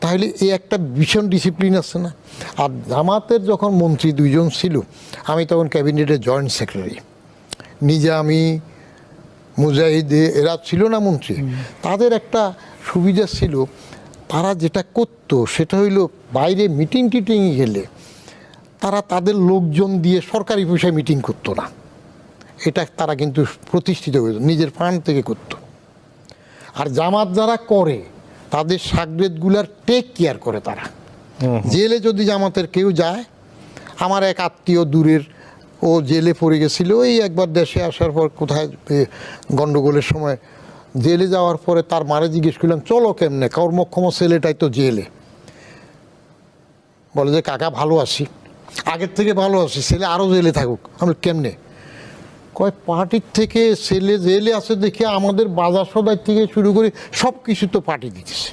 তাহলে এই একটা ভীষণ ডিসিপ্লিন আছে না? আর জামাতের যখন মন্ত্রী দুইজন ছিল, আমি তখন ক্যাবিনেটের জয়েন্ট সেক্রেটারি, নিজে আমি, মুজাহিদ, এরা ছিল না মন্ত্রী, তাদের একটা সুবিধা ছিল, তারা যেটা করতো সেটা হইল বাইরে মিটিং টিটিংয়ে গেলে তারা তাদের লোকজন দিয়ে সরকারি পয়সায় মিটিং করতো না, এটা তারা কিন্তু প্রতিষ্ঠিত করতো, নিজের ফান্ড থেকে করতো। আর জামাত যারা করে তাদের সাগরেদগুলার টেক কেয়ার করে তারা। জেলে যদি জামাতের কেউ যায়, আমার এক আত্মীয় দূরের, ও জেলে পড়ে গেছিল, এই একবার দেশে আসার পর কোথায় গণ্ডগোলের সময় জেলে যাওয়ার পরে তার মারে জিজ্ঞেস করলাম চলো কেমনে, কর্মক্ষম ছেলেটাই তো জেলে। বলে যে কাকা ভালো আছি, আগের থেকে ভালো আছি, ছেলে আরও জেলে থাকুক। আমি কেমনে? কয় পার্টির থেকে ছেলে জেলে আছে দেখে আমাদের বাজার সদাই থেকে শুরু করে সব কিছু তো পার্টি দিতেছে।